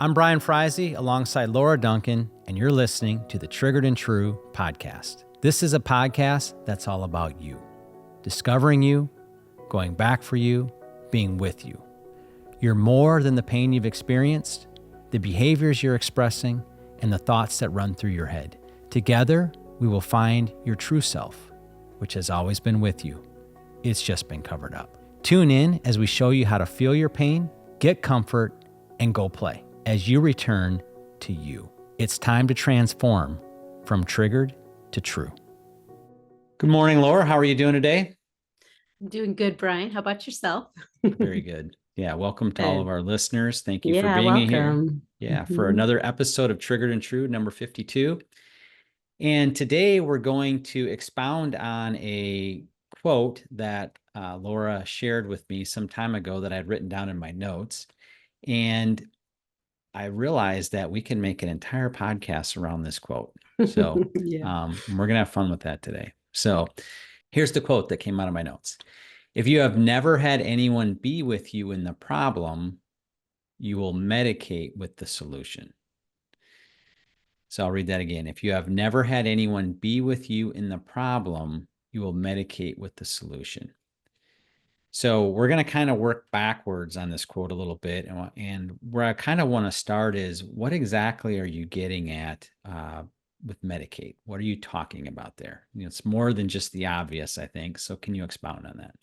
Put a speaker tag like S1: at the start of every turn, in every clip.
S1: I'm Brian Freise alongside Laura Duncan, and you're listening to the Triggered and True podcast. This is a podcast that's all about you, discovering you, going back for you, being with you. You're more than the pain you've experienced, the behaviors you're expressing, and the thoughts that run through your head. Together, we will find your true self, which has always been with you. It's just been covered up. Tune in as we show you how to feel your pain, get comfort, and go play as you return to you. It's time to transform from triggered to true. Good morning, Laura. How are you doing today?
S2: I'm doing good, Brian. How about yourself?
S1: Very good. Yeah, welcome to all of our listeners. Thank you for being
S2: welcome.
S1: here. Yeah, for another episode of Triggered and True, number 52. And today we're going to expound on a quote that Laura shared with me some time ago that I'd written down in my notes. And I realized that we can make an entire podcast around this quote. So we're going to have fun with that today. So here's the quote that came out of my notes. If you have never had anyone be with you in the problem, you will medicate with the solution. So I'll read that again. If you have never had anyone be with you in the problem, you will medicate with the solution. So we're going to kind of work backwards on this quote a little bit. And where I kind of want to start is, what exactly are you getting at with Medicate? What are you talking about there? It's more than just the obvious, I think. So can you expound on that?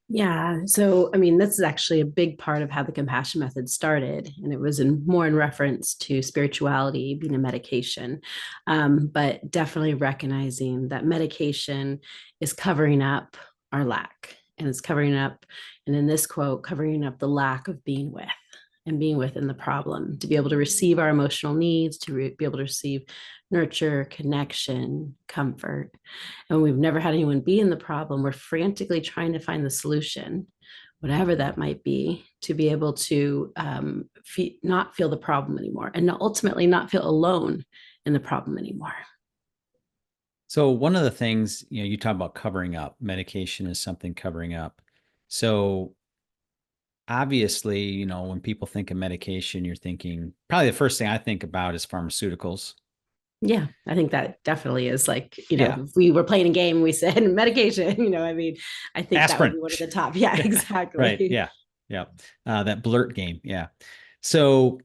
S2: Yeah. So, this is actually a big part of how the compassion method started. And it was more in reference to spirituality being a medication, but definitely recognizing that medication is covering up our lack. And it's covering up, and in this quote, covering up the lack of being with and being within the problem, to be able to receive our emotional needs, to be able to receive nurture, connection, comfort. And we've never had anyone be in the problem. We're frantically trying to find the solution, whatever that might be, to be able to not feel the problem anymore, and ultimately not feel alone in the problem anymore.
S1: So one of the things, you talk about covering up. Medication is something covering up. So obviously, when people think of medication, you're thinking, probably the first thing I think about is pharmaceuticals.
S2: Yeah, I think that definitely is if we were playing a game, we said medication, I think
S1: aspirin.
S2: That would be one of the top. Yeah, exactly.
S1: Right. Yeah. Yeah. That blurt game. Yeah. So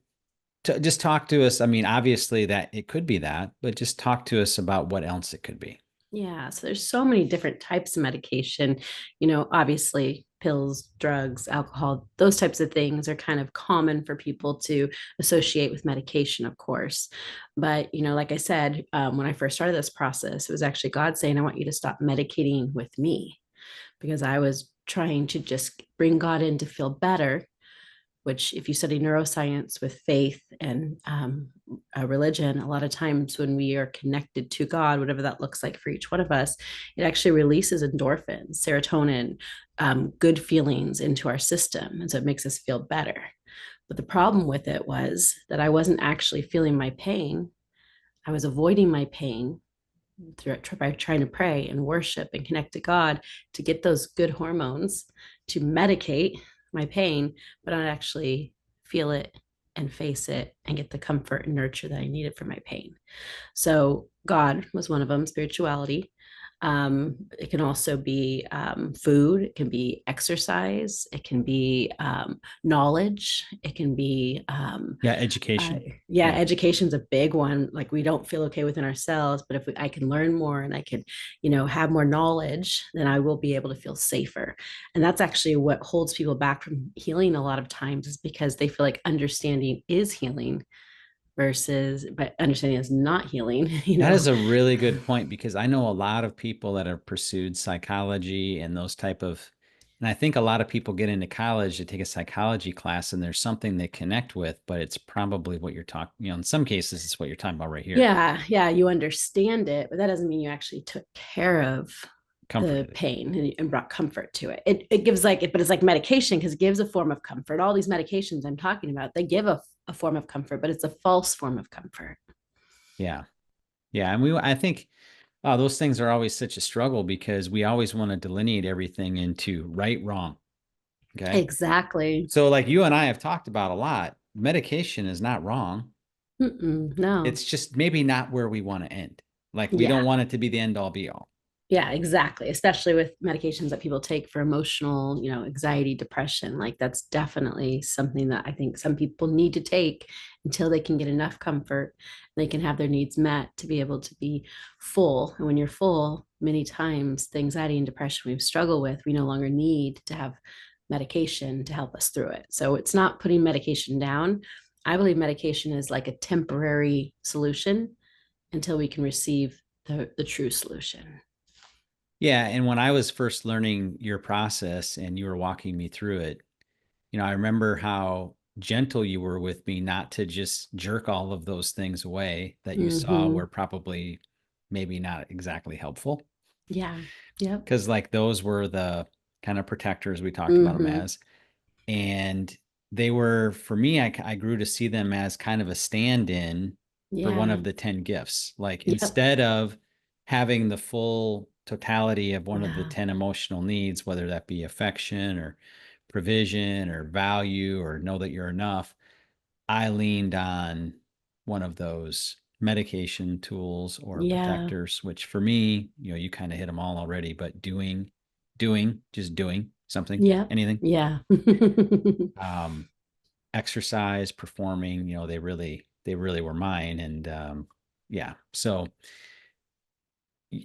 S1: just talk to us. Obviously that it could be that, but just talk to us about what else it could be.
S2: Yeah. So there's so many different types of medication, obviously pills, drugs, alcohol, those types of things are kind of common for people to associate with medication, of course. But, like I said, when I first started this process, it was actually God saying, I want you to stop medicating with me, because I was trying to just bring God in to feel better, which if you study neuroscience with faith and a religion, a lot of times when we are connected to God, whatever that looks like for each one of us, it actually releases endorphins, serotonin, good feelings into our system. And so it makes us feel better. But the problem with it was that I wasn't actually feeling my pain. I was avoiding my pain by trying to pray and worship and connect to God to get those good hormones to medicate my pain, but not actually feel it and face it and get the comfort and nurture that I needed for my pain. So God was one of them, spirituality. It can also be food, it can be exercise, it can be knowledge, it can be
S1: education.
S2: Education's a big one. Like, we don't feel okay within ourselves, but if I can learn more and I can have more knowledge, then I will be able to feel safer. And that's actually what holds people back from healing a lot of times, is because they feel like understanding is healing, but understanding is not healing.
S1: That is a really good point, because I know a lot of people that have pursued psychology and those type of, and I think a lot of people get into college to take a psychology class and there's something they connect with, but it's probably what you're talking, in some cases, it's what you're talking about right here.
S2: Yeah. You understand it, but that doesn't mean you actually took care of the pain and brought comfort to it. It gives but it's like medication, because it gives a form of comfort. All these medications I'm talking about, they give a form of comfort, but it's a false form of comfort.
S1: Yeah. And I think those things are always such a struggle, because we always want to delineate everything into right, wrong. Okay.
S2: Exactly.
S1: So like you and I have talked about a lot, medication is not wrong.
S2: No.
S1: It's just maybe not where we want to end. Like we don't
S2: Yeah.
S1: want it to be the end all be all.
S2: Yeah, exactly. Especially with medications that people take for emotional, anxiety, depression. Like that's definitely something that I think some people need to take until they can get enough comfort. They can have their needs met to be able to be full. And when you're full, many times the anxiety and depression we've struggled with, we no longer need to have medication to help us through it. So it's not putting medication down. I believe medication is like a temporary solution until we can receive the true solution.
S1: Yeah. And when I was first learning your process and you were walking me through it, I remember how gentle you were with me not to just jerk all of those things away that you saw
S2: Mm-hmm.
S1: were probably maybe not exactly helpful.
S2: Yeah. Yep.
S1: Because like those were the kind of protectors we talked about them
S2: Mm-hmm.
S1: as. And they were, for me, I grew to see them as kind of a stand-in for one
S2: Yeah.
S1: of the 10 gifts. Like
S2: Yep.
S1: instead of having the full totality of one of the
S2: Yeah.
S1: 10 emotional needs, whether that be affection or provision or value or know that you're enough, I leaned on one of those medication tools or
S2: Yeah.
S1: protectors, which for me, you kind of hit them all already, but just doing something,
S2: Yep.
S1: anything,
S2: Yeah.
S1: um, exercise, performing, they really were mine. And yeah. So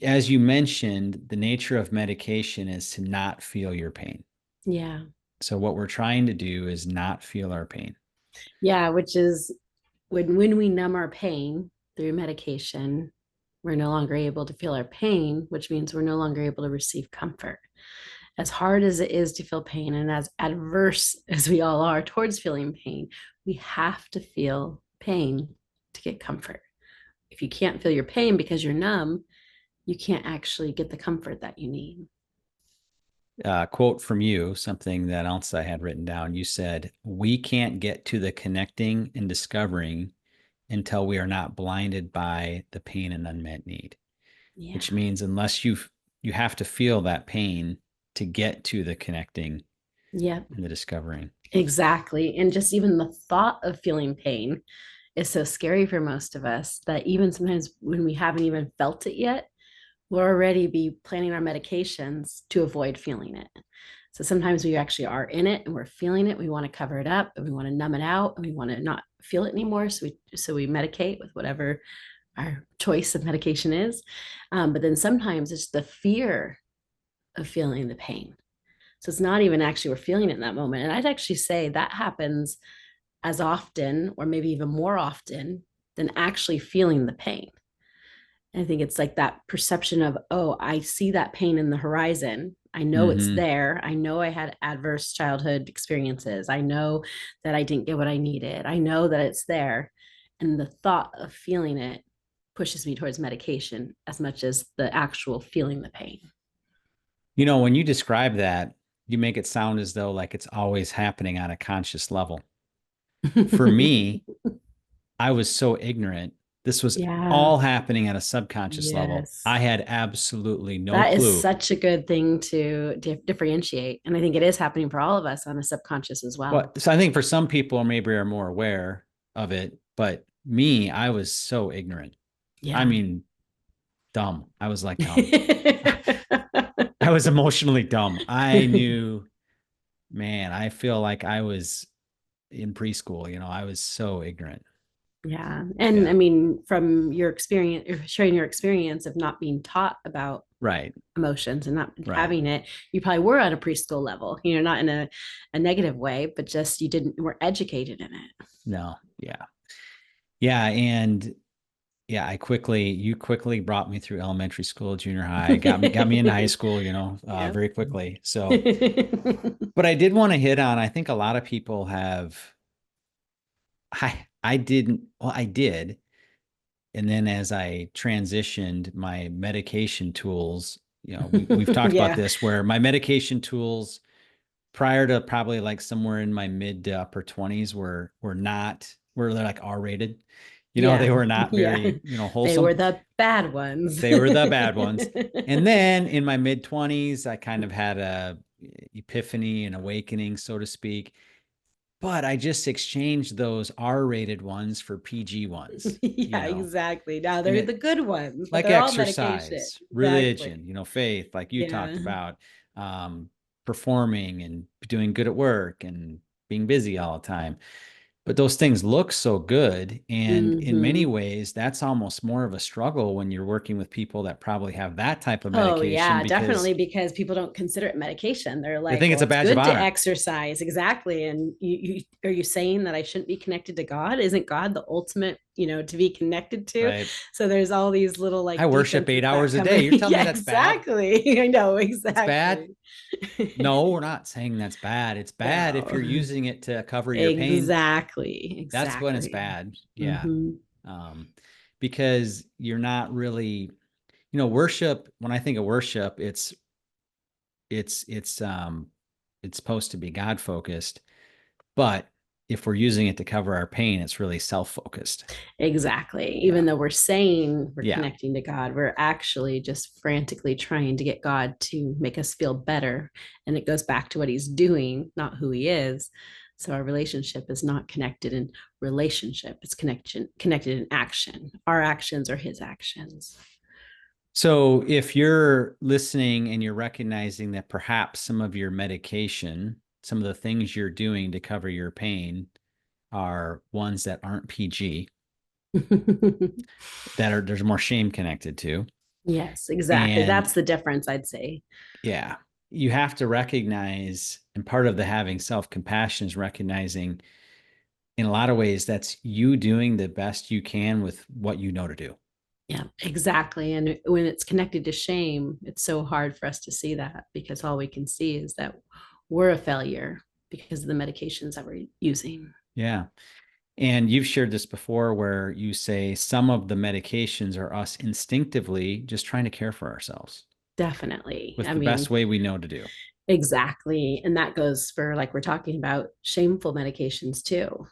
S1: as you mentioned, the nature of medication is to not feel your pain.
S2: Yeah.
S1: So what we're trying to do is not feel our pain.
S2: Yeah. Which is when we numb our pain through medication, we're no longer able to feel our pain, which means we're no longer able to receive comfort. As hard as it is to feel pain and as adverse as we all are towards feeling pain, we have to feel pain to get comfort. If you can't feel your pain because you're numb, you can't actually get the comfort that you need.
S1: Quote from you, something that else I had written down. You said, "We can't get to the connecting and discovering until we are not blinded by the pain and unmet need," which
S2: Yeah.
S1: means unless you have to feel that pain to get to the connecting
S2: Yep.
S1: and the discovering.
S2: Exactly. And just even the thought of feeling pain is so scary for most of us that even sometimes when we haven't even felt it yet, we'll already be planning our medications to avoid feeling it. So sometimes we actually are in it and we're feeling it. We want to cover it up and we want to numb it out and we want to not feel it anymore. So we medicate with whatever our choice of medication is. But then sometimes it's the fear of feeling the pain. So it's not even actually we're feeling it in that moment. And I'd actually say that happens as often or maybe even more often than actually feeling the pain. I think it's like that perception of, oh, I see that pain in the horizon. I know it's
S1: Mm-hmm.
S2: there. I know I had adverse childhood experiences. I know that I didn't get what I needed. I know that it's there. And the thought of feeling it pushes me towards medication as much as the actual feeling the pain.
S1: When you describe that, you make it sound as though like it's always happening on a conscious level. For me, I was so ignorant. This was
S2: Yeah.
S1: all happening at a subconscious level.
S2: Yes.
S1: I had absolutely no
S2: That is
S1: clue.
S2: such a good thing to differentiate. And I think it is happening for all of us on a subconscious as
S1: Well,
S2: well.
S1: so I think for some people maybe are more aware of it, but me, I was so ignorant. I
S2: Yeah.
S1: mean, dumb. I was like dumb. I was emotionally dumb. I knew, man, I feel like I was in preschool, I was so ignorant.
S2: Yeah. And I
S1: Yeah.
S2: mean, from your experience, sharing your experience of not being taught about
S1: Right.
S2: emotions and not
S1: Right.
S2: having it, you probably were at a preschool level, not in a negative way, but just you didn't were educated in it.
S1: No. Yeah. Yeah. And yeah, you quickly brought me through elementary school, junior high, got me into high school,
S2: Yeah.
S1: very quickly. So, but I did want to hit on, I think a lot of people have, I didn't, well, I did. And then as I transitioned my medication tools, we've talked about
S2: Yeah.
S1: this where my medication tools prior to probably like somewhere in my mid to upper 20s were they're like R-rated. They
S2: Yeah.
S1: were not
S2: Yeah.
S1: very,
S2: They were
S1: wholesome.
S2: the bad ones.
S1: They were the bad ones. And then in my mid 20s, I kind of had a epiphany and awakening, so to speak. but I just exchanged those R-rated ones for PG ones,
S2: Yeah, exactly. Now
S1: and
S2: they're the
S1: it,
S2: good ones, but
S1: like
S2: they're all medication.
S1: exercise,
S2: Exactly.
S1: religion, faith, like you
S2: Yeah.
S1: talked about, performing and doing good at work and being busy all the time. But those things look so good. And in many
S2: Hmm.
S1: ways, that's almost more of a struggle when you're working with people that probably have that type of
S2: Oh,
S1: medication
S2: yeah,
S1: because
S2: definitely. Because people don't consider it medication. They're
S1: they
S2: like,
S1: think it's
S2: well,
S1: a
S2: it's
S1: badge of
S2: good to
S1: honor.
S2: exercise. Exactly. And are you saying that I shouldn't be connected to God? Isn't God the ultimate, to be connected to?
S1: Right.
S2: So there's all these little
S1: I
S2: like
S1: worship
S2: defenses
S1: 8 hours
S2: that
S1: a
S2: come
S1: day.
S2: in.
S1: You're telling me
S2: Yeah,
S1: that's bad?
S2: exactly. I know,
S1: It's bad?
S2: exactly.
S1: No, we're not saying that's bad. It's bad if
S2: No,
S1: you're using it to cover your pain.
S2: exactly.
S1: That's when it's
S2: Exactly.
S1: bad. Yeah.
S2: Hmm.
S1: Um, because you're not really, worship, when I think of worship, it's it's um it's supposed to be God focused, but if we're using it to cover our pain, it's really self-focused.
S2: Exactly.
S1: Yeah.
S2: Even though we're saying we're
S1: Yeah.
S2: connecting to God, we're actually just frantically trying to get God to make us feel better. And it goes back to what he's doing, not who he is. So our relationship is not connected in relationship, it's connected in action. Our actions are his actions.
S1: So if you're listening and you're recognizing that perhaps some of your medication, some of the things you're doing to cover your pain are ones that aren't PG, there's more shame connected to.
S2: Yes, exactly.
S1: And
S2: That's the difference, I'd say.
S1: yeah, you have to recognize, and part of the having self-compassion is recognizing in a lot of ways that's you doing the best you can with what you know to do.
S2: Yeah, exactly. And when it's connected to shame, it's so hard for us to see that because all we can see is that we're a failure because of the medications that we're using.
S1: Yeah. And you've shared this before where you say some of the medications are us instinctively just trying to care for ourselves
S2: Definitely.
S1: with
S2: I
S1: the best
S2: mean,
S1: way we know to do.
S2: exactly. And that goes for like we're talking about shameful medications too.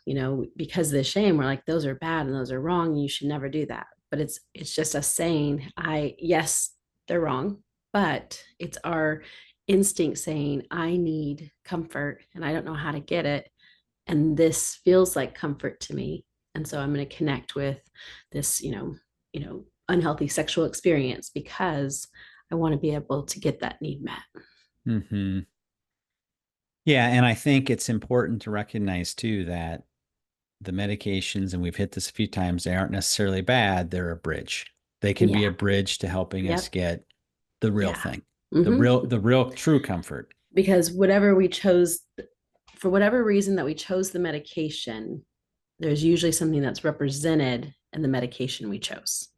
S2: Because of the shame, we're like, those are bad and those are wrong. And you should never do that. But it's just us saying, yes, they're wrong, but it's our instinct saying, I need comfort and I don't know how to get it. And this feels like comfort to me. And so I'm going to connect with this, unhealthy sexual experience because I want to be able to get that need met.
S1: Mm-hmm. Yeah. And I think it's important to recognize too that the medications, and we've hit this a few times, they aren't necessarily bad. They're a bridge. They can be
S2: Yeah.
S1: a bridge to helping us
S2: Yep.
S1: get the real
S2: Yeah.
S1: thing,
S2: Hmm.
S1: the real true comfort.
S2: Because whatever we chose, for whatever reason that we chose the medication, there's usually something that's represented in the medication we chose.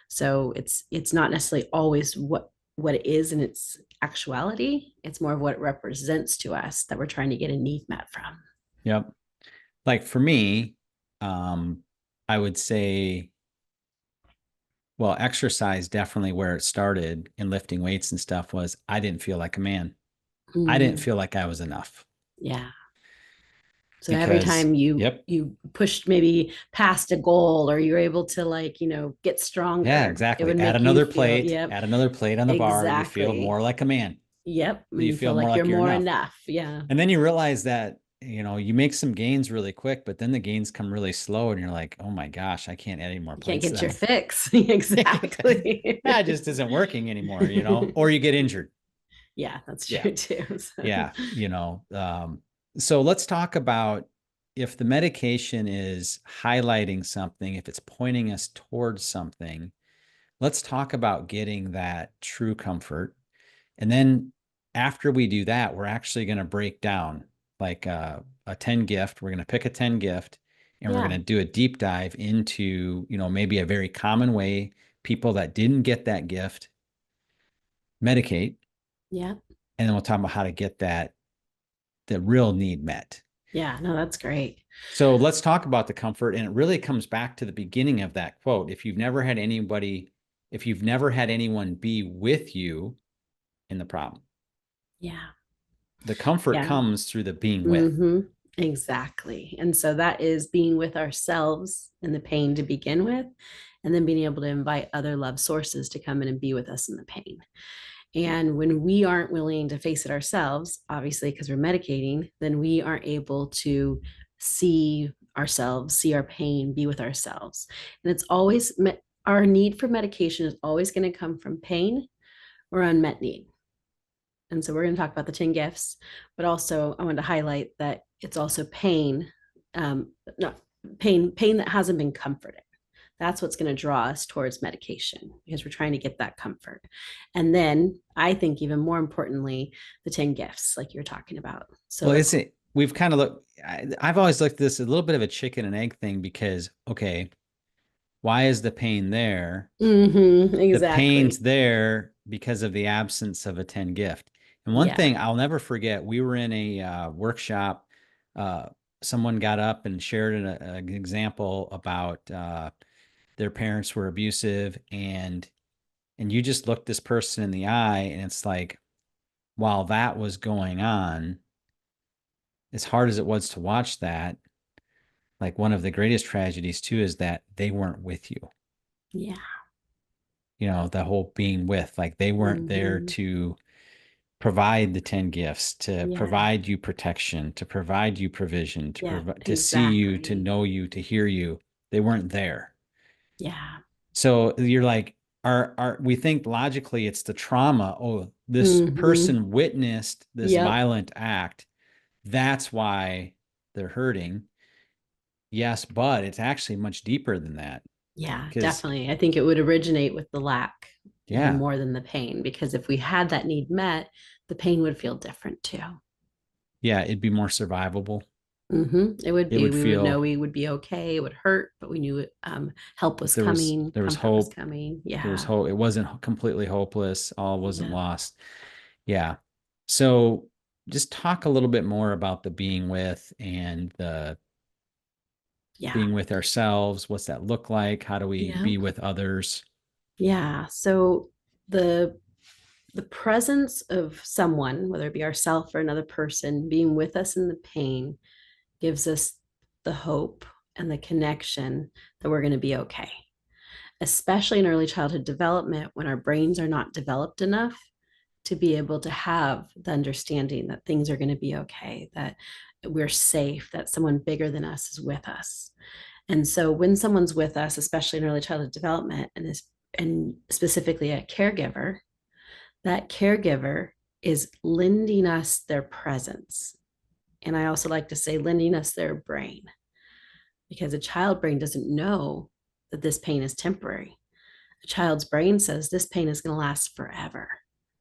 S2: So it's not necessarily always what it is in its actuality. It's more of what it represents to us that we're trying to get a need met from.
S1: Yep. Like for me, um, I would say, well, exercise definitely where it started in lifting weights and stuff was I didn't feel like a man. I didn't
S2: Mm,
S1: feel like I was enough
S2: yeah. So every
S1: because,
S2: time you
S1: yep.
S2: you pushed maybe past a goal or you're able to like, get
S1: Yeah,
S2: stronger, it
S1: exactly.
S2: would make you feel,
S1: Add another plate on the bar. You feel
S2: exactly.
S1: more like a man.
S2: Yep. And
S1: You
S2: you
S1: feel
S2: feel
S1: more
S2: like you're
S1: like you're
S2: more
S1: enough.
S2: enough. Yeah.
S1: And then you realize that, you make some gains really quick, but then the gains come really slow and you're like, oh my gosh, I can't add any more
S2: You can't
S1: plates
S2: get your
S1: then.
S2: fix. Exactly.
S1: That just isn't working anymore, or you get injured.
S2: Yeah, that's
S1: Yeah.
S2: true too. So.
S1: Yeah. So let's talk about if the medication is highlighting something, if it's pointing us towards something, let's talk about getting that true comfort. And then after we do that, we're actually going to break down like a 10 gift. We're going to pick a 10 gift and we're going
S2: Yeah.
S1: to do a deep dive into, maybe a very common way people that didn't get that gift medicate.
S2: Yeah.
S1: And then we'll talk about how to get the real need met.
S2: Yeah. No, that's great.
S1: So let's talk about the comfort. And it really comes back to the beginning of that quote. If you've never had anyone be with you in the problem,
S2: Yeah.
S1: the comfort
S2: Yeah.
S1: comes through the being with.
S2: Hmm. Exactly. And so that is being with ourselves in the pain to begin with, and then being able to invite other love sources to come in and be with us in the pain. And when we aren't willing to face it ourselves, obviously, because we're medicating, then we aren't able to see ourselves, see our pain, be with ourselves. And it's always our need for medication is always going to come from pain or unmet need. And so we're going to talk about the 10 gifts, but also I wanted to highlight that it's also pain, not pain that hasn't been comforted. That's what's going to draw us towards medication because we're trying to get that comfort. And then I think even more importantly, the 10 gifts, like you're talking about. So
S1: Well,
S2: the
S1: isn't we've kind of looked, I've always looked at this a little bit of a chicken and egg thing because, okay, why is the pain there? The pain's
S2: exactly.
S1: there because of the absence of a 10 gift. And one
S2: Yeah.
S1: thing I'll never forget, we were in a workshop. Uh, Someone got up and shared an example about their parents were abusive, and you just looked this person in the eye, and it's like, while that was going on, as hard as it was to watch that, like one of the greatest tragedies too is that they weren't with you.
S2: Yeah.
S1: You know, the whole being with, like they weren't there
S2: Mm-hmm.
S1: to provide the 10 gifts, to
S2: Yeah.
S1: provide you protection, to provide you provision, to
S2: Yeah.
S1: provide, to see you, to
S2: Exactly.
S1: know you, to hear you. They weren't there.
S2: Yeah.
S1: So you're like, are we think logically it's the trauma? Oh, this
S2: Mm-hmm.
S1: person witnessed this
S2: Yep.
S1: violent act. That's why they're hurting. Yes, but it's actually much deeper than that.
S2: Yeah,
S1: Because
S2: definitely. I think it would originate with the lack even
S1: yeah,
S2: more than the pain, because if we had that need met, the pain would feel different too.
S1: yeah, it'd be more survivable.
S2: It would
S1: It
S2: be.
S1: would
S2: We would know
S1: feel
S2: we would be okay. It would hurt, but we knew help was coming,
S1: there was
S2: comfort was
S1: hope.
S2: coming.
S1: There was
S2: Yeah.
S1: hope. It wasn't completely hopeless. All wasn't
S2: Yeah.
S1: lost. Yeah. So just talk a little bit more about the being with and the
S2: Yeah.
S1: being with ourselves. What's that look like? How do we
S2: Yeah.
S1: be with others?
S2: Yeah. So the the presence of someone, whether it be ourself or another person, being with us in the pain gives us the hope and the connection that we're going to be okay, especially in early childhood development when our brains are not developed enough to be able to have the understanding that things are going to be okay, that we're safe, that someone bigger than us is with us. And so when someone's with us, especially in early childhood development, and specifically a caregiver, that caregiver is lending us their presence. And I also like to say lending us their brain, because a child brain doesn't know that this pain is temporary. A child's brain says this pain is going to last forever.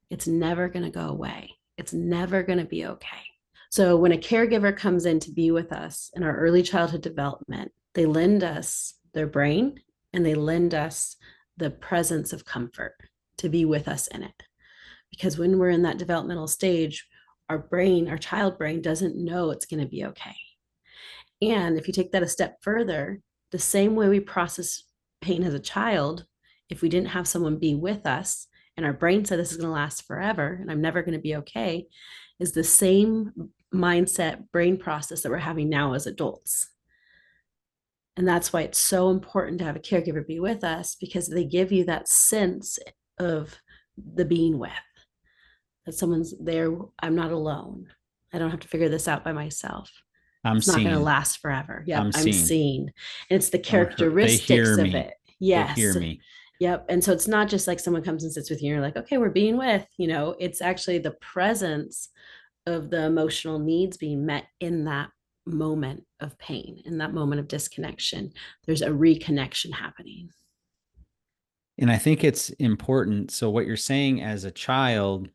S2: It's never going to go away. It's never going to be okay. So when a caregiver comes in to be with us in our early childhood development, they lend us their brain and they lend us the presence of comfort to be with us in it. Because when we're in that developmental stage, our brain, our child brain doesn't know it's going to be okay. And if you take that a step further, the same way we process pain as a child, if we didn't have someone be with us and our brain said this is going to last forever and I'm never going to be okay, is the same mindset brain process that we're having now as adults. And that's why it's so important to have a caregiver be with us, because they give you that sense of the being with, that someone's there. I'm not alone. I don't have to figure this out by myself.
S1: I'm
S2: It's not going to
S1: seen.
S2: last forever. Yep,
S1: I'm
S2: I'm
S1: seen.
S2: seen. And it's the
S1: I'm hurt. They
S2: characteristics
S1: hear
S2: of
S1: me.
S2: it.
S1: They hear
S2: Yes.
S1: me.
S2: Yep. And so it's not just like someone comes and sits with you and you're like, okay, we're being with, it's actually the presence of the emotional needs being met in that moment of pain, in that moment of disconnection. There's a reconnection happening.
S1: And I think it's important. So what you're saying as a child,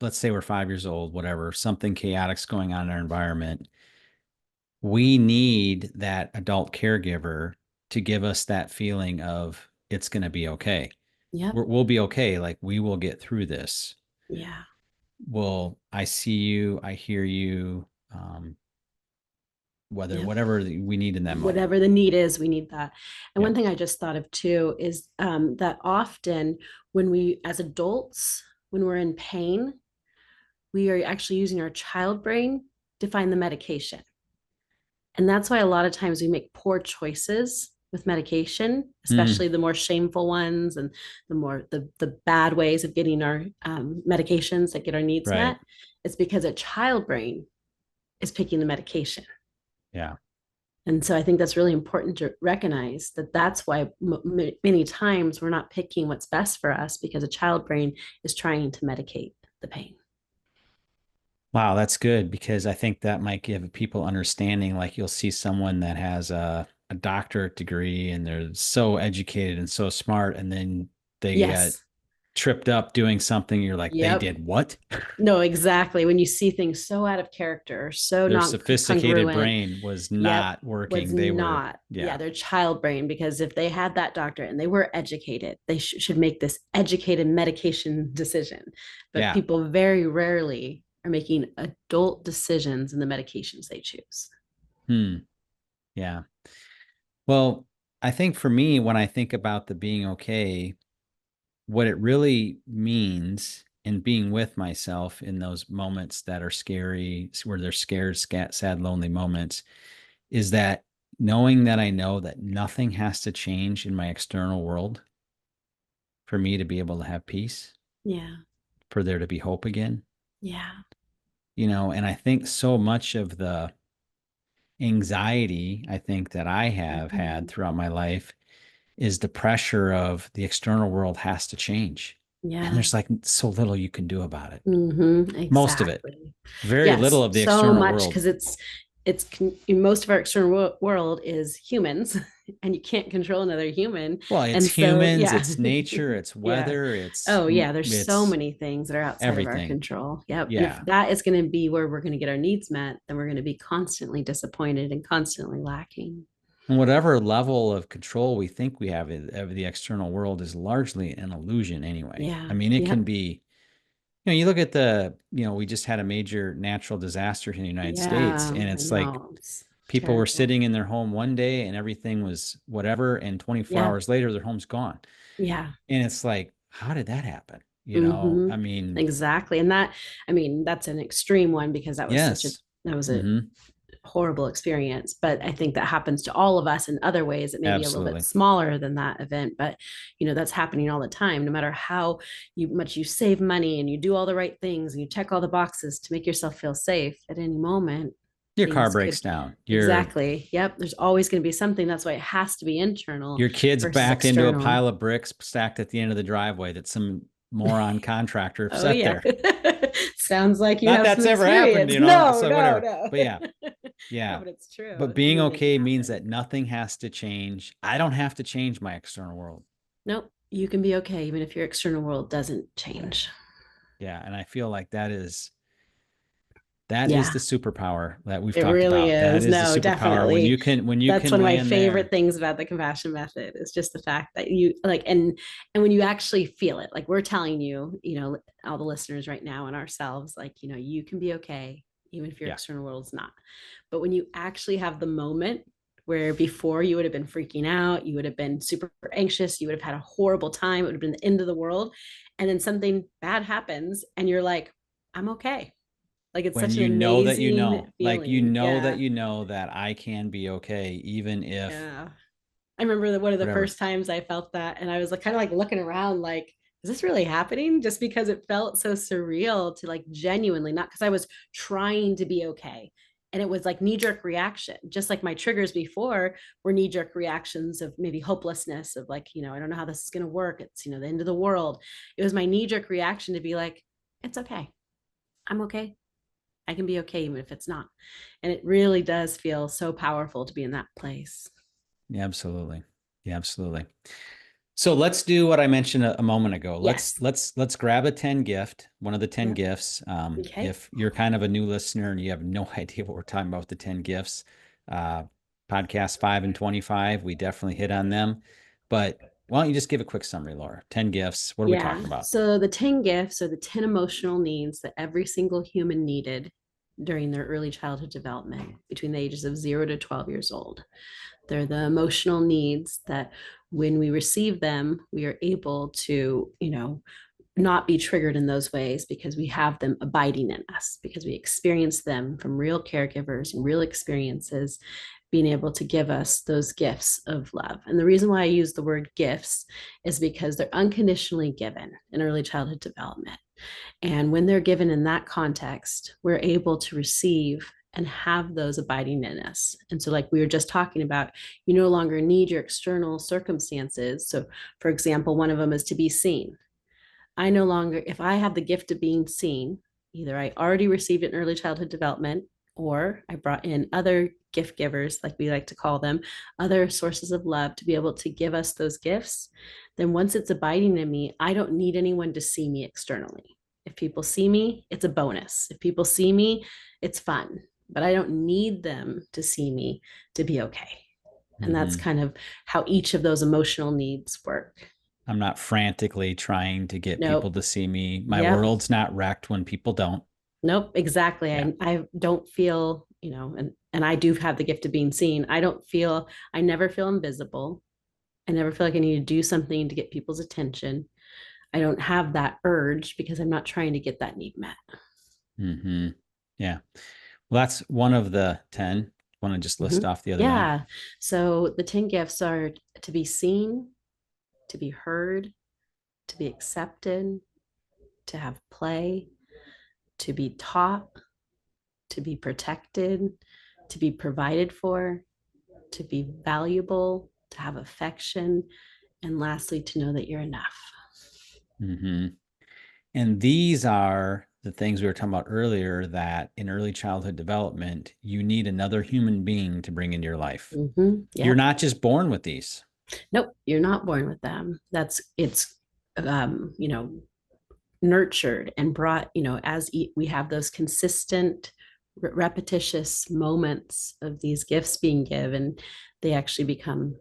S1: let's say we're 5 years old, whatever, something chaotic's going on in our environment. We need that adult caregiver to give us that feeling of it's going to be okay.
S2: Yep.
S1: We'll be okay. Like we will get through this.
S2: Yeah.
S1: Well, I see you, I hear you,
S2: Yep.
S1: whatever we need in that moment.
S2: Whatever the need is, we need that. And
S1: Yeah.
S2: one thing I just thought of too is that often when we, as adults, when we're in pain, we are actually using our child brain to find the medication. And that's why a lot of times we make poor choices with medication,
S1: Mm,
S2: especially the more shameful ones and the bad ways of getting our medications that get our needs
S1: right.
S2: met, it's because a child brain is picking the medication.
S1: Yeah.
S2: And so I think that's really important to recognize that that's why many times we're not picking what's best for us because a child brain is trying to medicate the pain.
S1: Wow, that's good because I think that might give people understanding. Like you'll see someone that has a doctorate degree and they're so educated and so smart, and then they get
S2: Yes.
S1: tripped up doing something. You're like, they
S2: Yep.
S1: did what?
S2: No, exactly. When you see things so out of character, so
S1: Their
S2: non
S1: sophisticated
S2: congruent,
S1: brain was
S2: yep,
S1: not
S2: was
S1: working. They were,
S2: not, yeah,
S1: yeah,
S2: their child brain. Because if they had that doctor and they were educated, they should make this educated medication decision. But
S1: yeah.
S2: people very rarely are making adult decisions in the medications they choose.
S1: Hmm. Yeah. Well, I think for me, when I think about the being okay, what it really means in being with myself in those moments that are scary, where they're scared, sad, lonely moments, is that knowing that I know that nothing has to change in my external world for me to be able to have peace,
S2: Yeah.
S1: for there to be hope again,
S2: Yeah.
S1: and I think so much of the anxiety I think that I have had
S2: Mm-hmm.
S1: throughout my life is the pressure of the external world has to change. And
S2: Yeah.
S1: there's like so little you can do about it.
S2: Mm-hmm.
S1: Most of it.
S2: Exactly.
S1: Very little
S2: Yes,
S1: of the
S2: so
S1: external
S2: much
S1: world.
S2: because it's most of our external world is humans, and you can't control another human.
S1: Well, it's
S2: And so,
S1: humans,
S2: yeah,
S1: it's nature, it's
S2: yeah.
S1: weather, it's
S2: Oh, yeah. There's so
S1: it's
S2: many things that are outside of our
S1: everything.
S2: control. Yep. And if
S1: Yeah.
S2: that is going to be where we're going to get our needs met, then we're going to be constantly disappointed and constantly lacking.
S1: And whatever level of control we think we have of the external world is largely an illusion anyway. I
S2: Yeah.
S1: mean, it can
S2: Yep.
S1: be, you look at we just had a major natural disaster in the United States,
S2: Yeah.
S1: and
S2: I
S1: it's like
S2: know. It's
S1: people were
S2: terrible.
S1: sitting in their home one day and everything was whatever, and 24
S2: Yeah.
S1: hours later, their home's gone.
S2: Yeah.
S1: And it's like, how did that happen?
S2: Mm-hmm.
S1: I mean,
S2: Exactly. And that, I mean, that's an extreme one because
S1: yes.
S2: that was a
S1: Hmm.
S2: horrible experience. But I think that happens to all of us in other ways. It may be a little bit
S1: Absolutely.
S2: smaller than that event, but that's happening all the time. No matter how much you save money and you do all the right things and you check all the boxes to make yourself feel safe, at any moment
S1: Your car
S2: things
S1: breaks
S2: could.
S1: down.
S2: Exactly. Yep. There's always going to be something. That's why it has to be internal
S1: Your kid's
S2: versus
S1: backed into a
S2: external.
S1: pile of bricks stacked at the end of the driveway that some moron contractor
S2: Oh,
S1: set
S2: yeah.
S1: there.
S2: Sounds like you
S1: Not
S2: have some
S1: that's ever happened,
S2: experience. No,
S1: so
S2: no,
S1: whatever.
S2: no.
S1: But yeah,
S2: No,
S1: yeah.
S2: but it's true.
S1: But
S2: It's
S1: being
S2: really can
S1: okay means
S2: happen.
S1: that nothing has to change. I don't have to change my external world.
S2: Nope. You can be okay even if your external world doesn't change.
S1: Yeah. And I feel like that is
S2: Yeah,
S1: the superpower that we've
S2: it
S1: talked
S2: really
S1: about. That
S2: is.
S1: is the
S2: No,
S1: superpower when
S2: definitely.
S1: you
S2: That's
S1: can
S2: one of my
S1: land
S2: favorite
S1: there.
S2: things about the compassion method is just the fact that you like and when you actually feel it, like we're telling you, all the listeners right now and ourselves, like, you can be okay even if your
S1: Yeah.
S2: external world's not. But when you actually have the moment where before you would have been freaking out, you would have been super anxious, you would have had a horrible time, it would have been the end of the world, and then something bad happens and you're like, I'm okay. Like it's
S1: When
S2: such an
S1: you know that
S2: amazing
S1: like
S2: feeling. Yeah.
S1: you know that I can be okay, even if
S2: Yeah. I remember that one of the
S1: whatever.
S2: first times I felt that, and I was like kind of like looking around, like, is this really happening? Just because it felt so surreal to like genuinely, not because I was trying to be okay. And it was like knee jerk reaction, just like my triggers before were knee jerk reactions of maybe hopelessness, of like, I don't know how this is going to work. It's, the end of the world. It was my knee jerk reaction to be like, it's okay. I'm okay. I can be okay even if it's not. And it really does feel so powerful to be in that place.
S1: Yeah, absolutely. Yeah, absolutely. So let's do what I mentioned a moment ago. Let's
S2: Yes.
S1: let's grab a 10 gift, one of the 10
S2: Yep.
S1: gifts.
S2: Okay.
S1: If you're kind of a new listener and you have no idea what we're talking about with the 10 gifts, uh, podcast 5 and 25, we definitely hit on them. But why don't you just give a quick summary, Laura? 10 gifts. What are we
S2: Yeah.
S1: talking about?
S2: So the 10 gifts are the 10 emotional needs that every single human needed during their early childhood development between the ages of 0 to 12 years old. They're the emotional needs that when we receive them, we are able to, not be triggered in those ways because we have them abiding in us, because we experience them from real caregivers and real experiences being able to give us those gifts of love. And the reason why I use the word gifts is because they're unconditionally given in early childhood development. And when they're given in that context, we're able to receive and have those abiding in us. And so, like we were just talking about, you no longer need your external circumstances. So, for example, one of them is to be seen. I no longer, if I have the gift of being seen, either I already received it in early childhood development, or I brought in other gift givers, like we like to call them, other sources of love to be able to give us those gifts, then once it's abiding in me, I don't need anyone to see me externally. If people see me, it's a bonus. If people see me, it's fun, but I don't need them to see me to be okay. And that's
S1: Mm-hmm.
S2: kind of how each of those emotional needs work.
S1: I'm not frantically trying to get people
S2: Nope.
S1: to see me. My
S2: Yep.
S1: world's not wrecked when people don't.
S2: Nope, exactly.
S1: Yeah.
S2: I don't feel, and I do have the gift of being seen. I never feel invisible. I never feel like I need to do something to get people's attention. I don't have that urge because I'm not trying to get that need met.
S1: Mm-hmm. Yeah. Well, that's one of the 10. Want to just list
S2: Mhm.
S1: off the other 9?
S2: Yeah. So the 10 gifts are to be seen, to be heard, to be accepted, to have play, to be taught, to be protected, to be provided for, to be valuable, to have affection, and lastly, to know that you're enough.
S1: Mm-hmm. And these are the things we were talking about earlier, that in early childhood development, you need another human being to bring into your life. You're
S2: Yep.
S1: not just born with these.
S2: Nope. You're not born with them. It's, um, you know, nurtured and brought, as we have those consistent, repetitious moments of these gifts being given, they actually become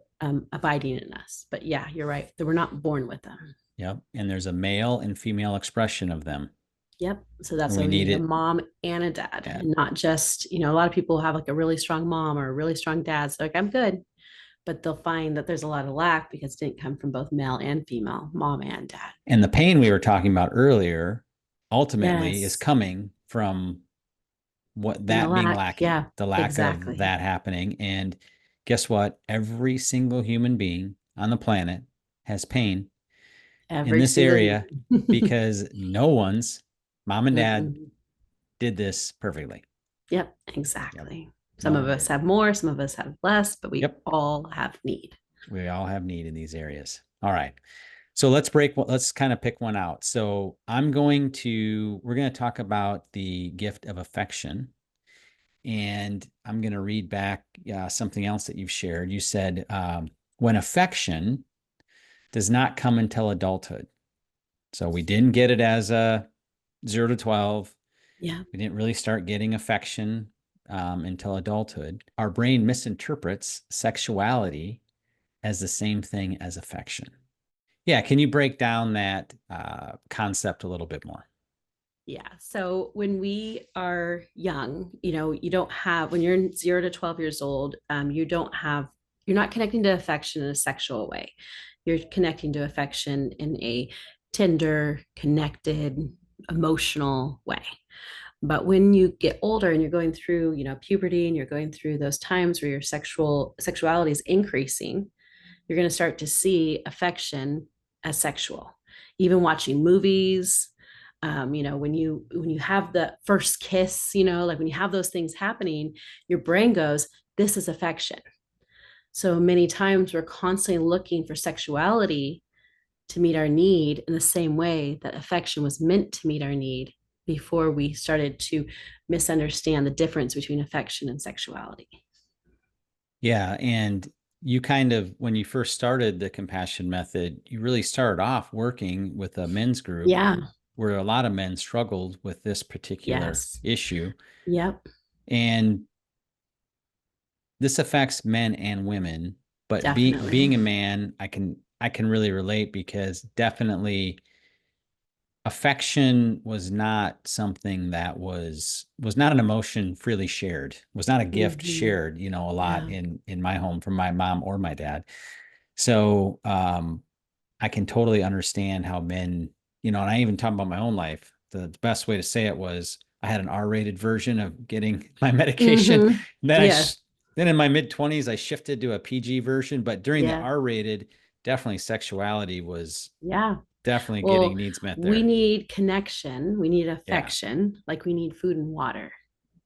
S2: abiding in us. But yeah, you're right. That we're not born with them.
S1: Yep. And there's a male and female expression of them.
S2: Yep. So that's
S1: And
S2: why
S1: we
S2: we
S1: need
S2: need a
S1: it.
S2: mom and a dad,
S1: Yeah.
S2: and not just, a lot of people have like a really strong mom or a really strong dad. So like, I'm good. But they'll find that there's a lot of lack because it didn't come from both male and female, mom and dad.
S1: And the pain we were talking about earlier ultimately is
S2: Yes.
S1: coming from what
S2: And the
S1: that being
S2: lack.
S1: lacking,
S2: Yeah,
S1: the lack of
S2: exactly.
S1: that happening. And guess what? Every single human being on the planet has pain in
S2: Every
S1: this
S2: single
S1: area
S2: human.
S1: because no one's mom and dad
S2: Mm-mm.
S1: did this perfectly.
S2: Yep,
S1: Yep.
S2: exactly.
S1: No
S2: Some of
S1: one
S2: us
S1: did.
S2: have more, some of us have less, but we
S1: Yep.
S2: all have need.
S1: We all have need in these areas. All right. So let's kind of pick one out. So we're going to talk about the gift of affection. And I'm going to read back something else that you've shared. You said, when affection does not come until adulthood. So we didn't get it as a 0 to 12.
S2: Yeah.
S1: We didn't really start getting affection until adulthood. Our brain misinterprets sexuality as the same thing as affection. Yeah. Can you break down that concept a little bit more?
S2: Yeah. So when we are young, you don't have, when you're 0 to 12 years old, you're not connecting to affection in a sexual way. You're connecting to affection in a tender, connected, emotional way. But when you get older and you're going through, puberty, and you're going through those times where your sexuality is increasing, you're going to start to see affection as sexual. Even watching movies, when you have the first kiss, like when you have those things happening, your brain goes, "This is affection." So many times we're constantly looking for sexuality to meet our need in the same way that affection was meant to meet our need before we started to misunderstand the difference between affection and sexuality.
S1: Yeah. And you kind of, when you first started the compassion method, you really started off working with a men's group
S2: Yeah.
S1: where a lot of men struggled with this particular
S2: Yes.
S1: issue.
S2: Yep.
S1: And this affects men and women, but
S2: Definitely.
S1: being a man, I can really relate because definitely affection was not something that was not an emotion freely shared, was not a gift
S2: Mhm.
S1: shared, a lot
S2: Yeah.
S1: in my home from my mom or my dad. So I can totally understand how men, and I even talked about my own life. The best way to say it was I had an R-rated version of getting my medication.
S2: Mm-hmm.
S1: Then
S2: Yeah.
S1: then in my mid-20s, I shifted to a PG version, but during the
S2: Yeah.
S1: R-rated, definitely sexuality was
S2: Yeah.
S1: definitely getting
S2: Well,
S1: needs met
S2: we
S1: there.
S2: need connection, we need
S1: Yeah.
S2: affection, like we need food and water,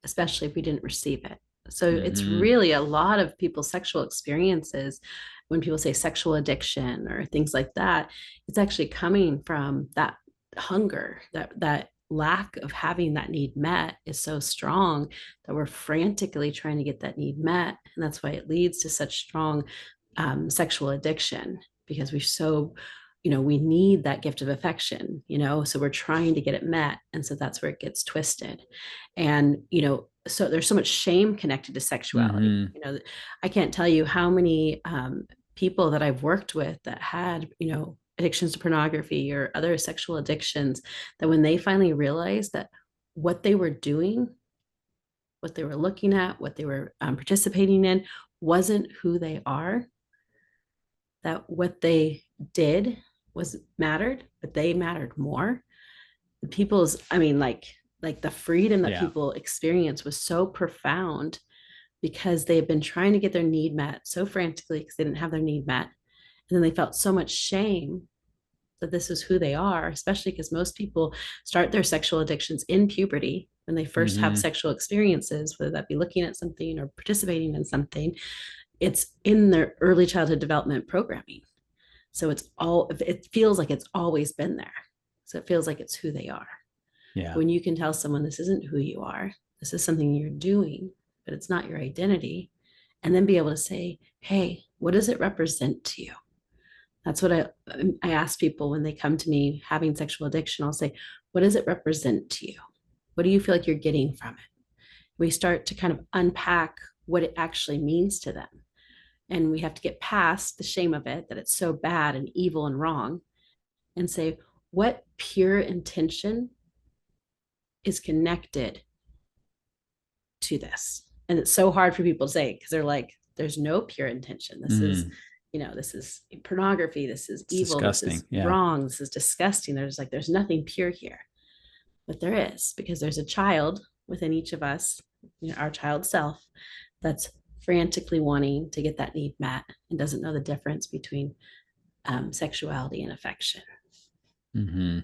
S2: especially if we didn't receive it. So it's
S1: Hmm.
S2: really a lot of people's sexual experiences. When people say sexual addiction or things like that, it's actually coming from that hunger, that lack of having that need met is so strong that we're frantically trying to get that need met. And that's why it leads to such strong sexual addiction, because we're so, we need that gift of affection, so we're trying to get it met. And so that's where it gets twisted. And, so there's so much shame connected to sexuality.
S1: Hmm.
S2: I can't tell you how many people that I've worked with that had, addictions to pornography or other sexual addictions, that when they finally realized that what they were doing, what they were looking at, what they were participating in wasn't who they are, that what they did was mattered, but they mattered more. The people's, I mean, like the freedom that
S1: Yeah.
S2: people experience was so profound, because they had been trying to get their need met so frantically because they didn't have their need met. And then they felt so much shame that this is who they are, especially because most people start their sexual addictions in puberty when they first have
S1: Hmm.
S2: sexual experiences, whether that be looking at something or participating in something. It's in their early childhood development programming. So it feels like it's always been there. So it feels like it's who they are.
S1: Yeah.
S2: When you can tell someone this isn't who you are, this is something you're doing, but it's not your identity. And then be able to say, hey, what does it represent to you? That's what I ask people when they come to me having sexual addiction. I'll say, what does it represent to you? What do you feel like you're getting from it? We start to kind of unpack what it actually means to them. And we have to get past the shame of it, that it's so bad and evil and wrong, and say, what pure intention is connected to this? And it's so hard for people to say, because they're like, there's no pure intention.
S1: Mm.
S2: This is pornography. This is
S1: It's
S2: evil. This
S1: disgusting.
S2: is
S1: Yeah.
S2: wrong. This is disgusting. There's nothing pure here. But there is, because there's a child within each of us, our child self, that's frantically wanting to get that need met and doesn't know the difference between sexuality and affection.
S1: Hmm.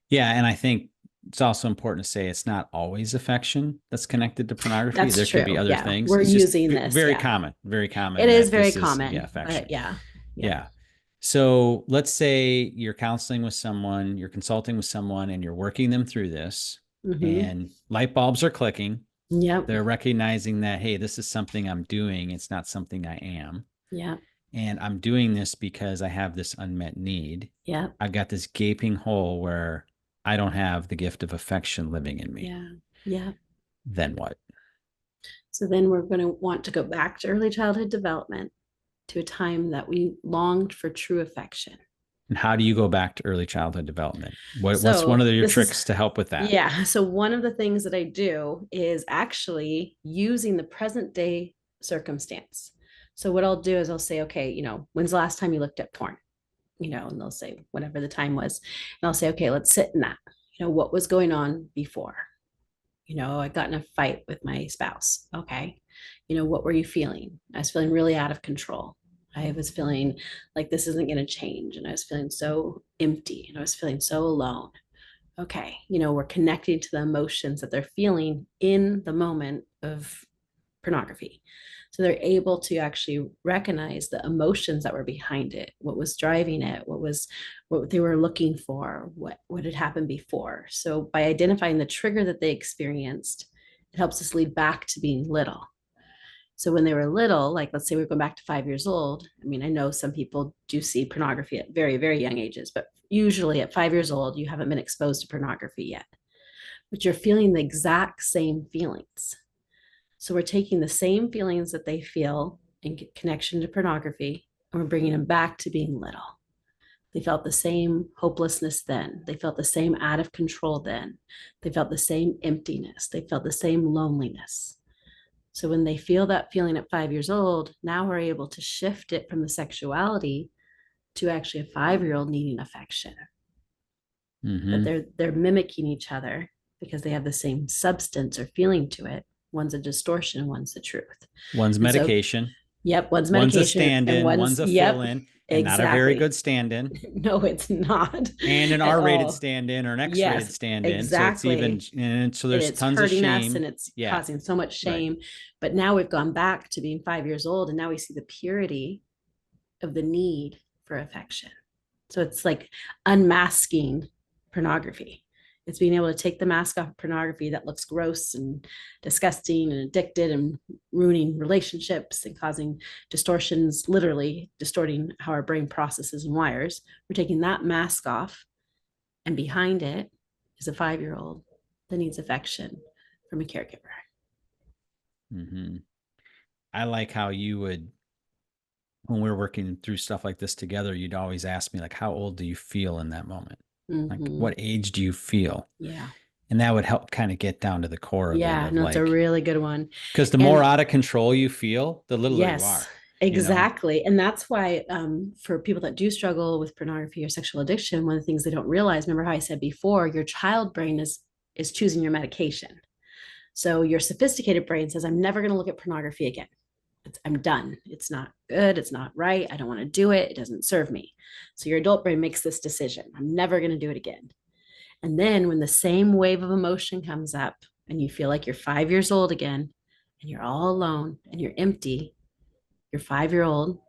S1: Yeah. And I think it's also important to say it's not always affection that's connected to pornography.
S2: That's
S1: There could be
S2: true.
S1: other
S2: Yeah,
S1: things.
S2: we're
S1: It's just
S2: using this. Yeah,
S1: very
S2: it
S1: common
S2: is
S1: that
S2: very
S1: this is, yeah,
S2: common, but
S1: affection.
S2: yeah, yeah.
S1: Yeah. So let's say you're counseling with someone, you're consulting with someone, and you're working them through this,
S2: Mm-hmm.
S1: and light bulbs are clicking.
S2: Yep.
S1: They're recognizing that, hey, this is something I'm doing. It's not something I am.
S2: Yep.
S1: And I'm doing this because I have this unmet need.
S2: Yep.
S1: I've got this gaping hole where I don't have the gift of affection living in me.
S2: Yeah. Yeah.
S1: Then what?
S2: So then we're going to want to go back to early childhood development, to a time that we longed for true affection.
S1: And how do you go back to early childhood development? What's one
S2: So
S1: of your
S2: this is,
S1: tricks to help with that?
S2: yeah. So one of the things that I do is actually using the present day circumstance. So what I'll do is I'll say, okay, when's the last time you looked at porn? And they'll say whatever the time was. And I'll say, okay, let's sit in that. What was going on before? I got in a fight with my spouse. Okay. What were you feeling? I was feeling really out of control. I was feeling like this isn't going to change. And I was feeling so empty, and I was feeling so alone. Okay. We're connecting to the emotions that they're feeling in the moment of pornography. So they're able to actually recognize the emotions that were behind it, what was driving it, what they were looking for, what had happened before. So by identifying the trigger that they experienced, it helps us lead back to being little. So when they were little, like let's say we're going back to 5 years old. I mean, I know some people do see pornography at very, very young ages, but usually at 5 years old, you haven't been exposed to pornography yet, but you're feeling the exact same feelings. So we're taking the same feelings that they feel in connection to pornography, and we're bringing them back to being little. They felt the same hopelessness then. They felt the same out of control then. They felt the same emptiness. They felt the same loneliness. So when they feel that feeling at 5 years old, now we're able to shift it from the sexuality to actually a 5-year-old needing affection. but
S1: Mm-hmm.
S2: they're mimicking each other because they have the same substance or feeling to it. One's a distortion, one's the truth.
S1: One's
S2: And so,
S1: medication,
S2: yep, one's
S1: one's a
S2: medication and
S1: stand-in, one's
S2: one's,
S1: a
S2: yep,
S1: fill-in, and not a very
S2: exactly.
S1: good stand-in,
S2: No, it's not
S1: and an
S2: at
S1: R-rated
S2: all.
S1: stand-in or an X-rated
S2: Yes,
S1: stand-in. So it's even,
S2: exactly.
S1: and so
S2: And
S1: there's
S2: it's
S1: tons of
S2: hurting us
S1: shame.
S2: and it's
S1: Yeah,
S2: causing so much
S1: right.
S2: shame. But now we've gone back to being 5 years old and now we see the purity of the need for affection. So it's like unmasking pornography. It's being able to take the mask off of pornography that looks gross and disgusting and addicted and ruining relationships and causing distortions, literally distorting how our brain processes and wires. We're taking that mask off, and behind it is a 5 year old that needs affection from a caregiver.
S1: Mm-hmm. I like how you would, when we're working through stuff like this together, you'd always ask me, like, how old do you feel in that moment? Like,
S2: Mm-hmm.
S1: what age do you feel?
S2: Yeah.
S1: And that would help kind of get down to the core of it,
S2: Yeah.
S1: of
S2: No, it's a
S1: like,
S2: really good one.
S1: because the more
S2: And
S1: out of control you feel, the littler you
S2: yes,
S1: are, you know?
S2: exactly. And that's why, for people that do struggle with pornography or sexual addiction, one of the things they don't realize, remember how I said before, your child brain is choosing your medication. So your sophisticated brain says, I'm never going to look at pornography again. I'm done. It's not good. It's not right. I don't want to do it. It doesn't serve me. So your adult brain makes this decision. I'm never going to do it again. And then when the same wave of emotion comes up and you feel like you're 5 years old again and you're all alone and you're empty, your 5 year old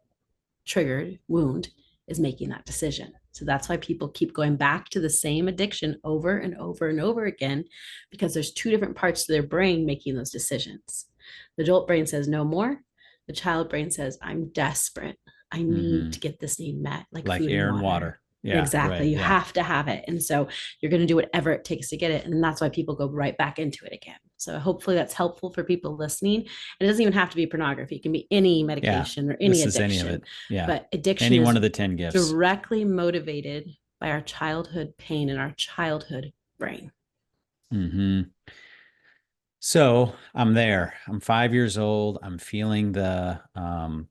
S2: triggered wound is making that decision. So that's why people keep going back to the same addiction over and over and over again, because there's two different parts of their brain making those decisions. The adult brain says no more. The child brain says, I'm desperate. I need
S1: Mm-hmm.
S2: to get this need met, like
S1: Like
S2: food and
S1: air and
S2: water.
S1: water. Yeah,
S2: Exactly.
S1: right.
S2: You
S1: Yeah.
S2: have to have it. And so you're going to do whatever it takes to get it. And that's why people go right back into it again. So hopefully that's helpful for people listening. And it doesn't even have to be pornography, it can be any
S1: Yeah.
S2: medication or any
S1: This is any of
S2: addiction.
S1: it. Yeah.
S2: But addiction
S1: Any one
S2: is
S1: of the 10 gifts.
S2: directly motivated by our childhood pain and our childhood brain.
S1: Mm-hmm. So I'm there. I'm 5 years old. I'm feeling I'm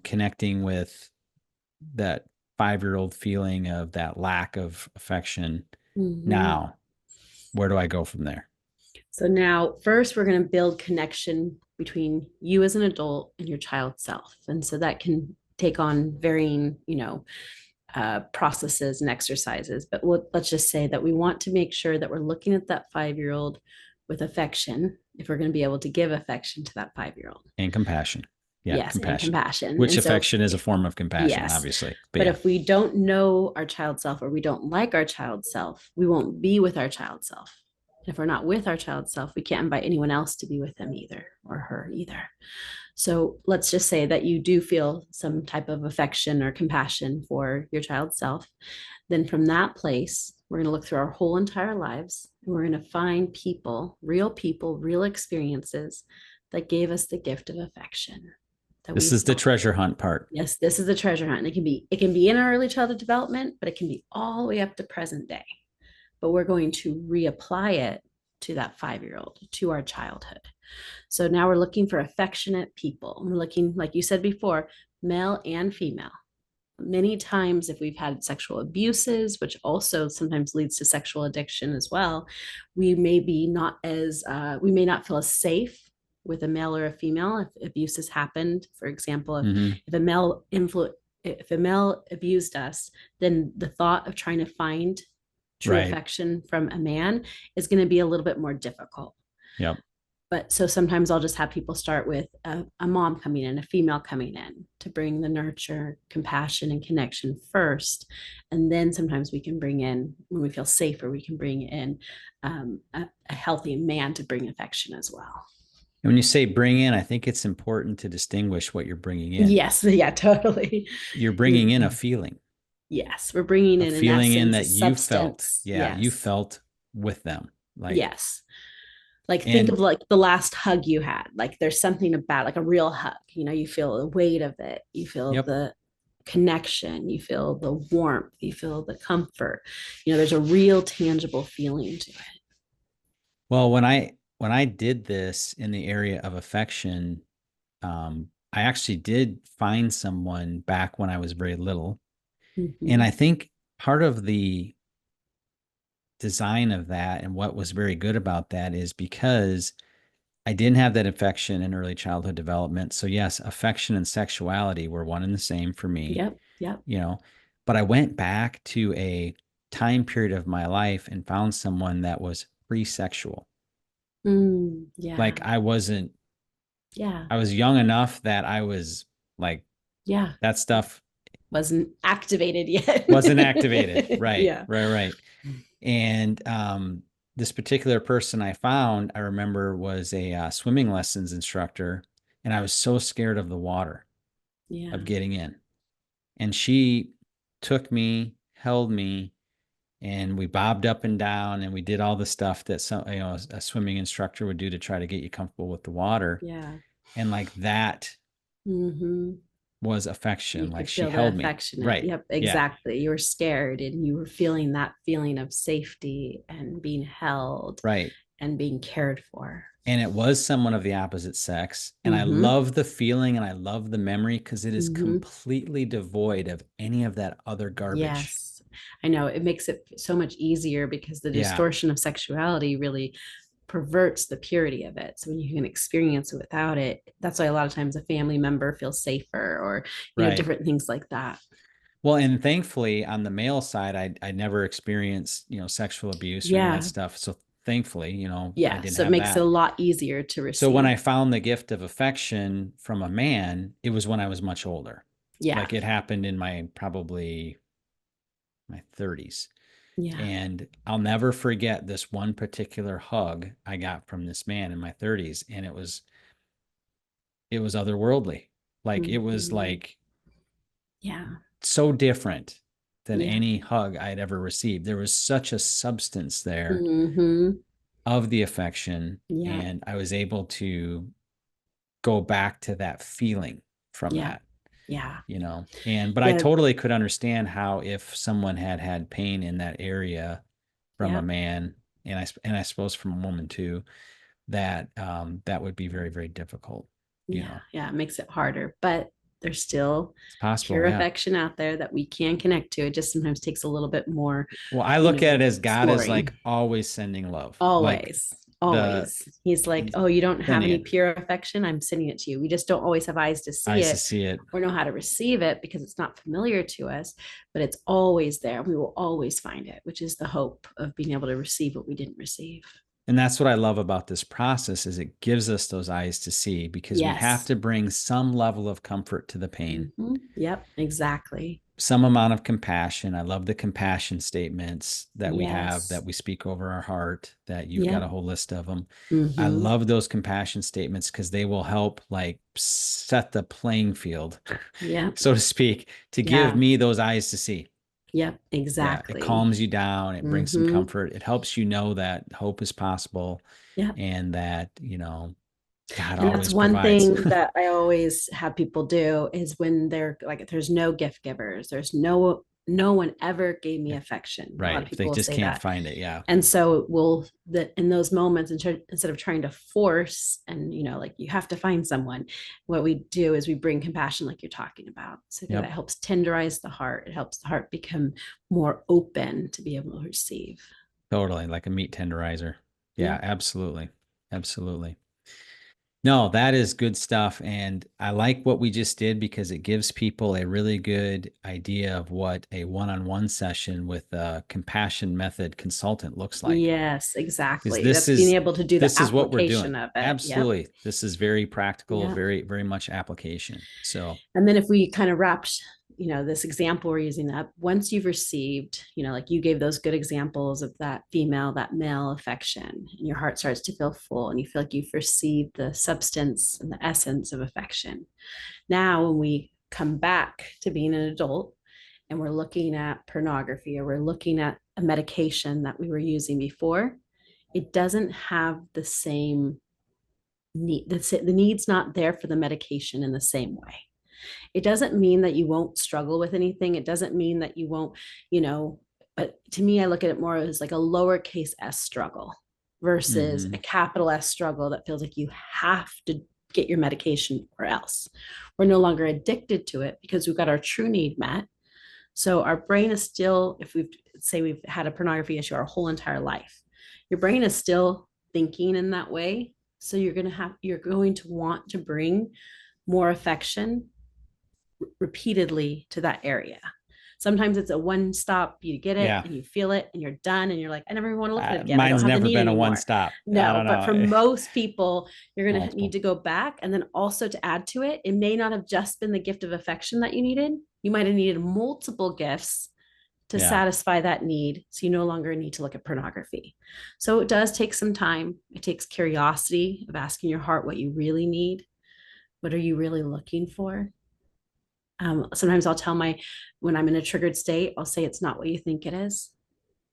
S1: connecting with that 5 year old feeling of that lack of affection.
S2: Mm-hmm.
S1: Now, where do I go from there?
S2: So now, first, we're going to build connection between you as an adult and your child self. And so that can take on varying, processes and exercises. But let's just say that we want to make sure that we're looking at that 5 year old with affection, if we're going to be able to give affection to that 5 year old.
S1: And compassion. Yeah,
S2: Yes, and
S1: compassion.
S2: compassion.
S1: Which
S2: And so,
S1: affection is a form of compassion,
S2: yes.
S1: obviously. But
S2: But
S1: yeah.
S2: if we don't know our child self or we don't like our child self, we won't be with our child self. If we're not with our child self, we can't invite anyone else to be with them either, or her either. So let's just say that you do feel some type of affection or compassion for your child self. Then from that place, we're going to look through our whole entire lives and we're going to find people, real experiences that gave us the gift of affection. That
S1: This
S2: we
S1: is the treasure hunt part.
S2: Yes, this is the treasure hunt. And it can be in our early childhood development, but it can be all the way up to present day. But we're going to reapply it to that 5 year old, to our childhood. So now we're looking for affectionate people. We're looking, like you said before, male and female. Many times, if we've had sexual abuses, which also sometimes leads to sexual addiction as well, we may be not as we may not feel as safe with a male or a female if abuse has happened. For example,
S1: Mm-hmm.
S2: if a male abused us, then the thought of trying to find true
S1: Right.
S2: affection from a man is going to be a little bit more difficult.
S1: Yep.
S2: But so sometimes I'll just have people start with a mom coming in, a female coming in to bring the nurture, compassion, and connection first. And then sometimes we can bring in, when we feel safer, we can bring in a healthy man to bring affection as well.
S1: And when you say bring in, I think it's important to distinguish what you're bringing in.
S2: Yes, yeah, totally.
S1: You're bringing in a feeling,
S2: Yes, we're bringing
S1: a
S2: in an
S1: feeling in
S2: essence, a
S1: that you felt.
S2: substance.
S1: Yeah, you
S2: Yes,
S1: felt with them. Like,
S2: yes. Like think
S1: and
S2: of like the last hug you had. Like there's something about like a real hug. You feel the weight of it. You feel
S1: yep.
S2: the connection. You feel the warmth. You feel the comfort. There's a real tangible feeling to it.
S1: Well, when I did this in the area of affection, I actually did find someone back when I was very little. And
S2: Mm-hmm.
S1: I think part of the design of that and what was very good about that is because I didn't have that affection in early childhood development. So yes, affection and sexuality were one and the same for me,
S2: Yep. Yep.
S1: you know, but I went back to a time period of my life and found someone that was pre-sexual.
S2: Yeah.
S1: Like I wasn't,
S2: Yeah.
S1: I was young enough that I was like,
S2: Yeah.
S1: that stuff
S2: Wasn't activated yet.
S1: wasn't activated. Right,
S2: Yeah.
S1: right, right. And this particular person I found, I remember was a swimming lessons instructor, and I was so scared of the water, of
S2: Yeah.
S1: getting in. And she took me, held me, and we bobbed up and down, and we did all the stuff that some, a swimming instructor would do to try to get you comfortable with the water.
S2: Yeah.
S1: And like that
S2: Mm-hmm.
S1: was
S2: You
S1: affection. Like
S2: could
S1: she
S2: feel the
S1: held me.
S2: affectionate.
S1: Right.
S2: Yep,
S1: Yeah.
S2: exactly. You were scared and you were feeling that feeling of safety and being held
S1: Right.
S2: and being cared for.
S1: And it was someone of the opposite sex. And I
S2: Mm-hmm.
S1: love the feeling and I love the memory because it is
S2: Mm-hmm.
S1: completely devoid of any of that other garbage.
S2: Yes. I know it makes it so much easier because the
S1: Yeah.
S2: distortion of sexuality really perverts the purity of it. So when you can experience it without it, that's why a lot of times a family member feels safer or,
S1: Right.
S2: different things like that.
S1: Well, and thankfully on the male side, I never experienced, sexual abuse or any of that
S2: Yeah.
S1: stuff. So thankfully, I
S2: Yeah.
S1: didn't
S2: So it
S1: have
S2: makes it a
S1: that.
S2: lot easier to
S1: So when
S2: receive.
S1: I found the gift of affection from a man, it was when I was much older.
S2: Yeah.
S1: Like it happened in my probably my 30s.
S2: Yeah.
S1: And I'll never forget this one particular hug I got from this man in my 30s. And it was otherworldly. Like it was
S2: Mm-hmm.
S1: like
S2: Yeah.
S1: so different than
S2: Yeah.
S1: any hug I'd ever received. There was such a substance there
S2: Mm-hmm.
S1: of the affection.
S2: Yeah.
S1: And I was able to go back to that feeling from
S2: Yeah.
S1: that,
S2: Yeah.
S1: but I
S2: Yeah.
S1: totally could understand how if someone had had pain in that area from a
S2: Yeah.
S1: man, and I suppose from a woman too, that that would be very, very difficult. You
S2: Yeah.
S1: know,
S2: Yeah. It makes it harder, but there's still
S1: it's possible.
S2: pure
S1: Yeah.
S2: affection out there that we can connect to. It just sometimes takes a little bit more,
S1: Well, I look at it as God is like
S2: exploring.
S1: always sending love, like
S2: Always.
S1: the
S2: Always. He's like,
S1: he's
S2: oh, you don't have
S1: sending
S2: any
S1: it,
S2: pure affection. I'm sending it to you. We just don't always have eyes to see
S1: eyes to
S2: it
S1: see it.
S2: or know how to receive it because it's not familiar to us, but it's always there. We will always find it, which is the hope of being able to receive what we didn't receive.
S1: And that's what I love about this process is it gives us those eyes to see because we have
S2: Yes.
S1: to bring some level of comfort to the pain,
S2: Mm-hmm. Yep, exactly.
S1: some amount of compassion. I love the compassion statements that we have,
S2: Yes.
S1: that we speak over our heart, that you've got a
S2: Yep.
S1: whole list of them. I
S2: Mm-hmm.
S1: love those compassion statements because they will help like set the playing field,
S2: Yep.
S1: so to speak, to give
S2: Yeah.
S1: me those eyes to see.
S2: Yep.
S1: Yeah, it
S2: Exactly.
S1: calms you down, it brings some
S2: Mm-hmm.
S1: comfort, it helps you know that hope is possible
S2: Yep.
S1: and that, God
S2: And that's
S1: always
S2: one
S1: provides.
S2: thing that I always have people do is when they're like, there's no gift givers, there's no one ever gave me
S1: If,
S2: affection. A lot
S1: right.
S2: of
S1: If they
S2: people will
S1: just
S2: say
S1: can't
S2: that.
S1: find it. Yeah.
S2: And so we'll that in those moments, instead of trying to force and like you have to find someone, what we do is we bring compassion, like you're talking about. So that
S1: Yep.
S2: helps tenderize the heart. It helps the heart become more open to be able to receive.
S1: Totally. Like a meat tenderizer. Yeah,
S2: Yep.
S1: absolutely. Absolutely. No, that is good stuff. And I like what we just did because it gives people a really good idea of what a one-on-one session with a compassion method consultant looks like.
S2: Yes,
S1: Because
S2: exactly. That's being able to do the
S1: this is what we're
S2: application
S1: doing.
S2: of it. Yep.
S1: Absolutely. This is very practical,
S2: Yep.
S1: very, very much application. So,
S2: And then if we kind of wrapped, this example we're using up, once you've received, like you gave those good examples of that female, that male affection, and your heart starts to feel full and you feel like you've received the substance and the essence of affection. Now, when we come back to being an adult and we're looking at pornography or we're looking at a medication that we were using before, it doesn't have the same need. The need's not there for the medication in the same way. It doesn't mean that you won't struggle with anything. It doesn't mean that you won't, but to me, I look at it more as like a lowercase s struggle versus a
S1: mhm.
S2: capital S struggle that feels like you have to get your medication or else. We're no longer addicted to it because we've got our true need met. So our brain is still, if we've had a pornography issue our whole entire life, your brain is still thinking in that way. So you're going to want to bring more affection repeatedly to that area. Sometimes it's a one stop, you get it
S1: Yeah.
S2: and you feel it and you're done and you're like, I never even want to look at it again. I don't
S1: Mine's
S2: have the
S1: never
S2: need
S1: been a one
S2: anymore.
S1: stop. I
S2: No,
S1: don't
S2: but for
S1: know.
S2: most people, you're going to
S1: Multiple.
S2: need to go back. And then also to add to it, it may not have just been the gift of affection that you needed. You might have needed multiple gifts to
S1: Yeah.
S2: satisfy that need. So you no longer need to look at pornography. So it does take some time. It takes curiosity of asking your heart what you really need. What are you really looking for? Sometimes I'll tell when I'm in a triggered state, I'll say it's not what you think it is.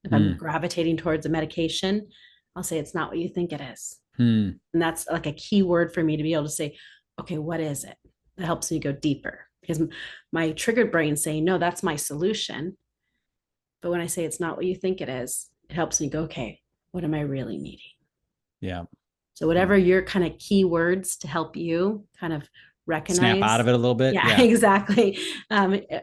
S2: If I'm gravitating towards a medication, I'll say it's not what you think it is. And that's like a key word for me to be able to say, okay, what is it? That helps me go deeper because my triggered brain saying, no, that's my solution. But when I say it's not what you think it is, it helps me go, okay, what am I really needing?
S1: Yeah.
S2: So whatever your kind of key words to help you kind of recognize,
S1: snap out of it a little bit.
S2: Yeah. Exactly.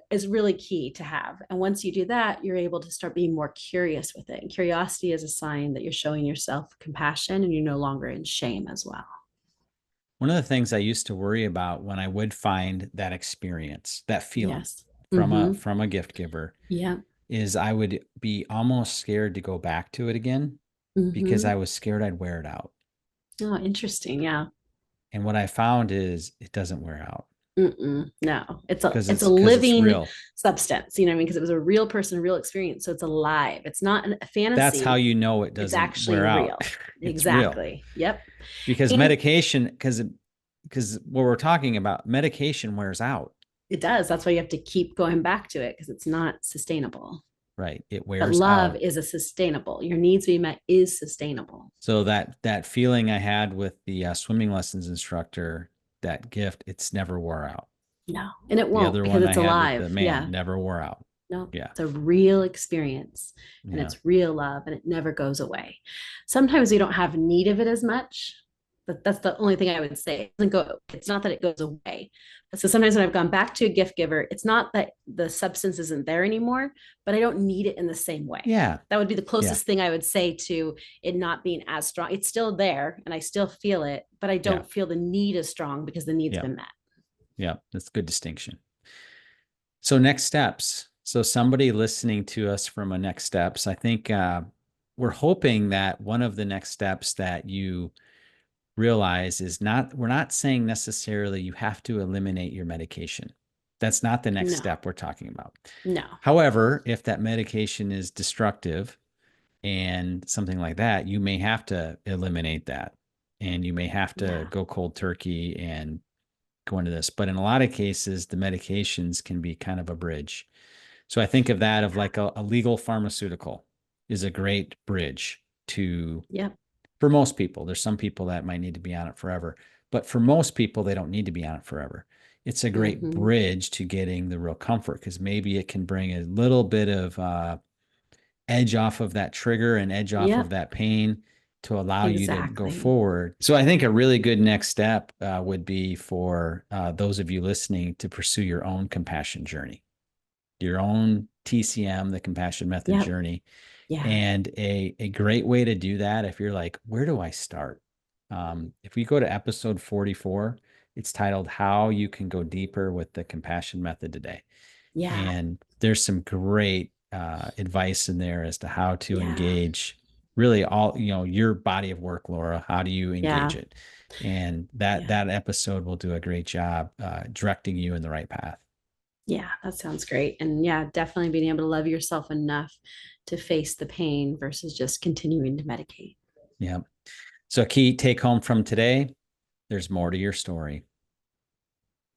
S2: Is really key to have. And once you do that, you're able to start being more curious with it. And curiosity is a sign that you're showing yourself compassion and you're no longer in shame as well.
S1: One of the things I used to worry about when I would find that experience, that feeling
S2: Yes.
S1: from a gift giver,
S2: Yeah.
S1: is I would be almost scared to go back to it again because I was scared I'd wear it out.
S2: Oh, interesting. Yeah.
S1: And what I found is it doesn't wear out.
S2: No, it's a
S1: because
S2: it's a
S1: it's
S2: living
S1: real.
S2: substance. You know what I mean? Because it was a real person, real experience. So it's alive. It's not a fantasy.
S1: That's how you know it
S2: It's
S1: doesn't
S2: actually
S1: wear out.
S2: real.
S1: It's real.
S2: Exactly. Yep.
S1: Because
S2: And
S1: medication, because what we're talking about, medication wears out.
S2: it does. That's why you have to keep going back to it because it's not sustainable.
S1: Right. It
S2: But
S1: wears
S2: love
S1: out.
S2: is a sustainable. Your needs being met is sustainable.
S1: So that feeling I had with the swimming lessons instructor, that gift, it's never wore out.
S2: No, and it
S1: The
S2: won't
S1: other
S2: because
S1: one I
S2: it's
S1: had with
S2: alive.
S1: the man
S2: Yeah.
S1: never wore out.
S2: No,
S1: Yeah.
S2: it's a real experience and
S1: Yeah.
S2: it's real love and it never goes away. Sometimes we don't have need of it as much, but that's the only thing I would say. It doesn't go, it's not that it goes away. So sometimes when I've gone back to a gift giver, it's not that the substance isn't there anymore, but I don't need it in the same way.
S1: Yeah.
S2: That would be the closest thing I would say to it not being as strong. It's still there and I still feel it, but I don't feel the need as strong because the need's been met.
S1: Yeah, that's a good distinction. So next steps. So somebody listening to us from a next steps, I think we're hoping that one of the next steps that you realize is we're not saying necessarily you have to eliminate your medication. That's not the next step we're talking about.
S2: No.
S1: However, if that medication is destructive and something like that, you may have to eliminate that and you may have to go cold turkey and go into this. But in a lot of cases, the medications can be kind of a bridge. So I think of that of like a legal pharmaceutical is a great bridge to, for most people. There's some people that might need to be on it forever, but for most people, they don't need to be on it forever. It's a great bridge to getting the real comfort because maybe it can bring a little bit of edge off of that trigger and edge off of that pain to allow you to go forward. So I think a really good next step would be for those of you listening to pursue your own compassion journey, your own TCM, the compassion method journey. And a great way to do that, if you're like, where do I start? If we go to episode 44, it's titled How You Can Go Deeper with the Compassion Method Today. And there's some great advice in there as to how to engage really all, your body of work, Laura. How do you engage it? And that episode will do a great job directing you in the right path.
S2: Yeah, that sounds great. And definitely being able to love yourself enough to face the pain versus just continuing to medicate.
S1: Yeah. So key take home from today, there's more to your story.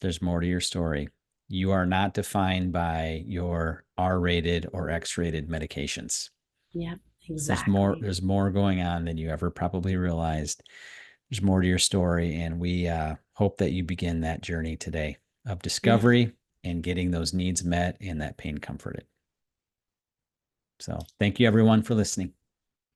S1: There's more to your story. You are not defined by your R-rated or X-rated medications.
S2: Yeah, exactly.
S1: There's more going on than you ever probably realized. There's more to your story. And we hope that you begin that journey today of discovery and getting those needs met and that pain comforted. So thank you everyone for listening.